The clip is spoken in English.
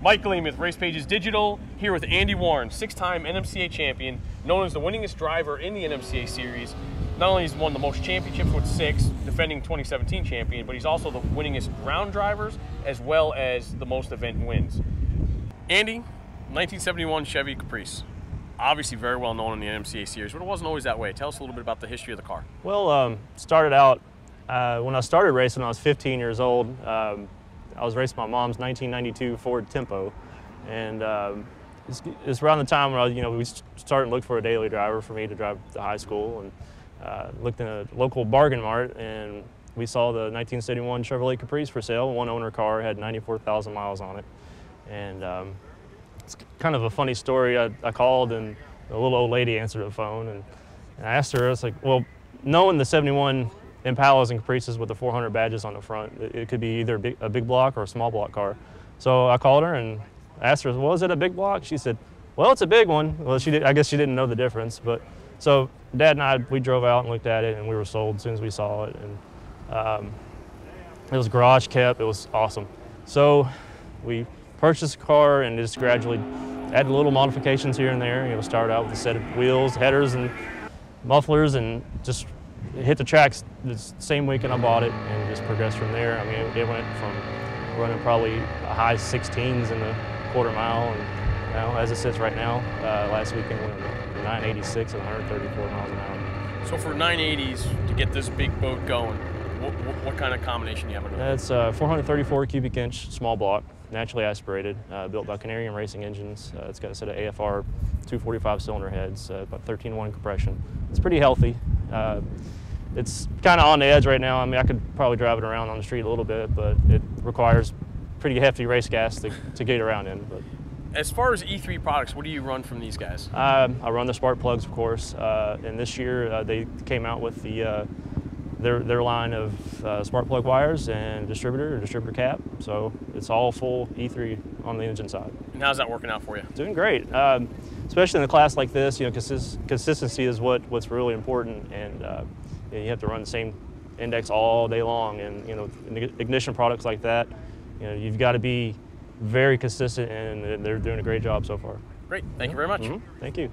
Mike Gleam with Race Pages Digital, here with Andy Warren, 6-time NMCA champion, known as the winningest driver in the NMCA series. Not only has he won the most championships with 6, defending 2017 champion, but he's also the winningest round drivers as well as the most event wins. Andy, 1971 Chevy Caprice. Obviously very well known in the NMCA series, but it wasn't always that way. Tell us a little bit about the history of the car. Well, started out, when I started racing when I was 15 years old. I was racing my mom's 1992 Ford Tempo, and it's around the time when we started to look for a daily driver for me to drive to high school, and looked in a local bargain mart, and we saw the 1971 Chevrolet Caprice for sale. One owner car, had 94,000 miles on it, and it's kind of a funny story. I called, and a little old lady answered the phone, and I asked her, I was like, well, knowing the 71 Impalas and Caprices with the 400 badges on the front, it could be either a big block or a small block car. So I called her and asked her, well, is it a big block? She said, well, it's a big one. Well, I guess she didn't know the difference. But so Dad and I, we drove out and looked at it, and we were sold as soon as we saw it. And it was garage kept. It was awesome. So we purchased the car and just gradually added little modifications here and there. Started out with a set of wheels, headers, and mufflers, and just hit the tracks the same weekend I bought it, and just progressed from there. I mean, it went from running probably a high 16s in the quarter mile, and as it sits right now, last weekend went 986 at 134 miles an hour. So for 980s to get this big boat going, what kind of combination do you have under that? That's 434 cubic inch small block, naturally aspirated, built by Canarium Racing Engines. It's got a set of AFR 245 cylinder heads, about 13.1 compression. It's pretty healthy. It's kind of on the edge right now. I mean, I could probably drive it around on the street a little bit, but it requires pretty hefty race gas to get around in. But as far as E3 products, what do you run from these guys? I run the spark plugs, of course, and this year they came out with their line of spark plug wires and distributor cap. So it's all full E3 on the engine side. And how's that working out for you? Doing great, especially in a class like this. Consistency is what's really important, and you have to run the same index all day long. And ignition products like that, you've got to be very consistent, and they're doing a great job so far. Great, thank you very much. Thank you.